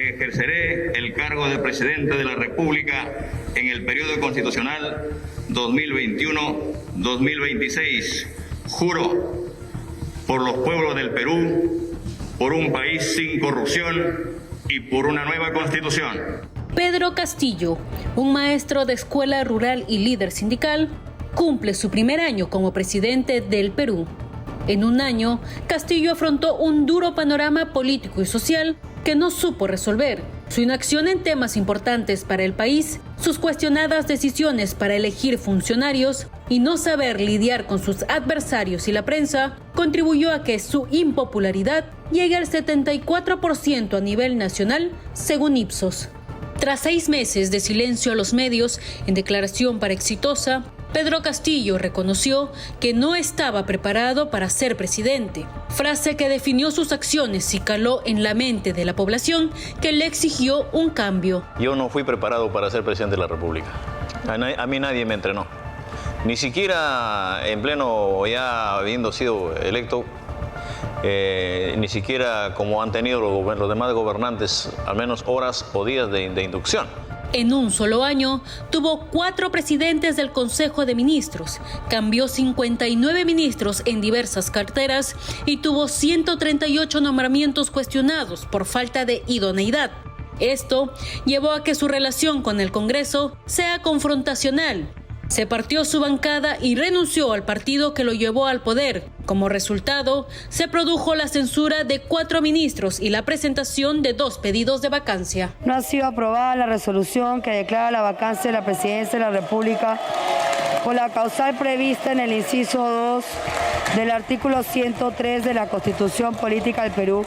que ejerceré el cargo de presidente de la República en el periodo constitucional 2021-2026. Juro por los pueblos del Perú, por un país sin corrupción y por una nueva constitución. Pedro Castillo, un maestro de escuela rural y líder sindical, cumple su primer año como presidente del Perú. En un año, Castillo afrontó un duro panorama político y social que no supo resolver. Su inacción en temas importantes para el país, sus cuestionadas decisiones para elegir funcionarios y no saber lidiar con sus adversarios y la prensa, contribuyó a que su impopularidad llegue al 74% a nivel nacional, según Ipsos. Tras 6 meses de silencio a los medios, en declaración para Exitosa, Pedro Castillo reconoció que no estaba preparado para ser presidente, frase que definió sus acciones y caló en la mente de la población que le exigió un cambio. Yo no fui preparado para ser presidente de la República. A mí nadie me entrenó. Ni siquiera en pleno, ya habiendo sido electo, ni siquiera como han tenido los demás gobernantes, al menos horas o días de inducción. En un solo año, tuvo 4 presidentes del Consejo de Ministros, cambió 59 ministros en diversas carteras y tuvo 138 nombramientos cuestionados por falta de idoneidad. Esto llevó a que su relación con el Congreso sea confrontacional. Se partió su bancada y renunció al partido que lo llevó al poder. Como resultado, se produjo la censura de 4 ministros y la presentación de 2 pedidos de vacancia. No ha sido aprobada la resolución que declara la vacancia de la presidencia de la República por la causal prevista en el inciso 2 del artículo 103 de la Constitución Política del Perú.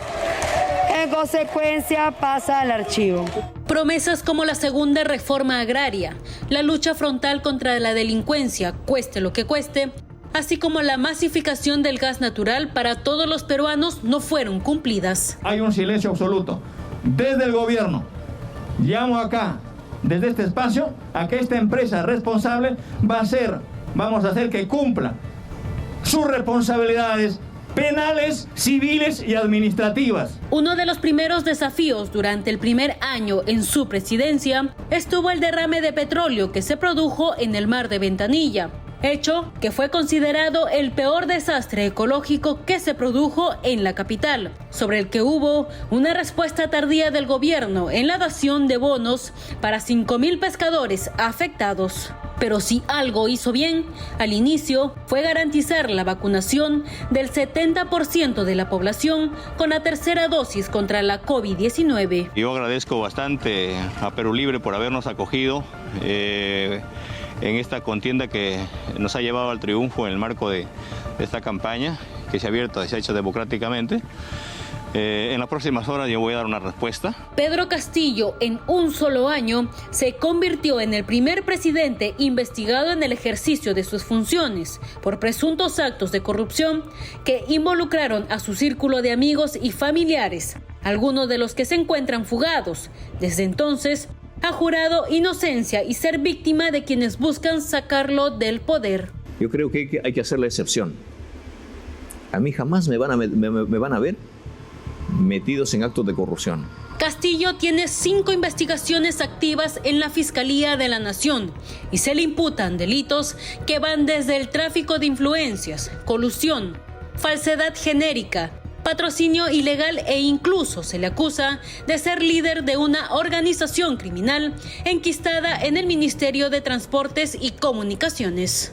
En consecuencia, pasa al archivo. Promesas como la segunda reforma agraria, la lucha frontal contra la delincuencia, cueste lo que cueste, así como la masificación del gas natural para todos los peruanos no fueron cumplidas. Hay un silencio absoluto. Desde el gobierno, llamo acá, desde este espacio, a que esta empresa responsable vamos a hacer que cumpla sus responsabilidades penales, civiles y administrativas. Uno de los primeros desafíos durante el primer año en su presidencia estuvo el derrame de petróleo que se produjo en el mar de Ventanilla, hecho que fue considerado el peor desastre ecológico que se produjo en la capital, sobre el que hubo una respuesta tardía del gobierno en la dación de bonos para 5,000 pescadores afectados. Pero si algo hizo bien, al inicio fue garantizar la vacunación del 70% de la población con la tercera dosis contra la COVID-19. Yo agradezco bastante a Perú Libre por habernos acogido en esta contienda que nos ha llevado al triunfo en el marco de esta campaña que se ha abierto y se ha hecho democráticamente. En las próximas horas yo voy a dar una respuesta. Pedro Castillo, en un solo año, se convirtió en el primer presidente investigado en el ejercicio de sus funciones por presuntos actos de corrupción que involucraron a su círculo de amigos y familiares, algunos de los que se encuentran fugados. Desde entonces, ha jurado inocencia y ser víctima de quienes buscan sacarlo del poder. Yo creo que hay que hacer la excepción. A mí jamás me van a ver metidos en actos de corrupción. Castillo tiene 5 investigaciones activas en la Fiscalía de la Nación y se le imputan delitos que van desde el tráfico de influencias, colusión, falsedad genérica, patrocinio ilegal e incluso se le acusa de ser líder de una organización criminal enquistada en el Ministerio de Transportes y Comunicaciones.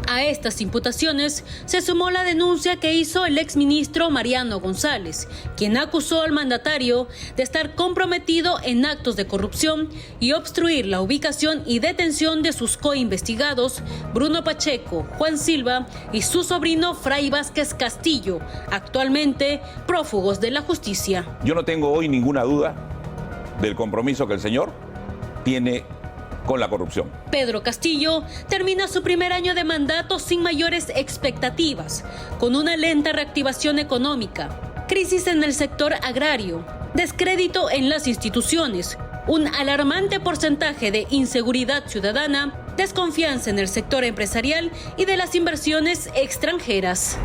A estas imputaciones se sumó la denuncia que hizo el exministro Mariano González, quien acusó al mandatario de estar comprometido en actos de corrupción y obstruir la ubicación y detención de sus coinvestigados Bruno Pacheco, Juan Silva y su sobrino Fray Vázquez Castillo, actualmente prófugos de la justicia. Yo no tengo hoy ninguna duda del compromiso que el señor tiene con la corrupción. Pedro Castillo termina su primer año de mandato sin mayores expectativas, con una lenta reactivación económica, crisis en el sector agrario, descrédito en las instituciones, un alarmante porcentaje de inseguridad ciudadana, desconfianza en el sector empresarial y de las inversiones extranjeras.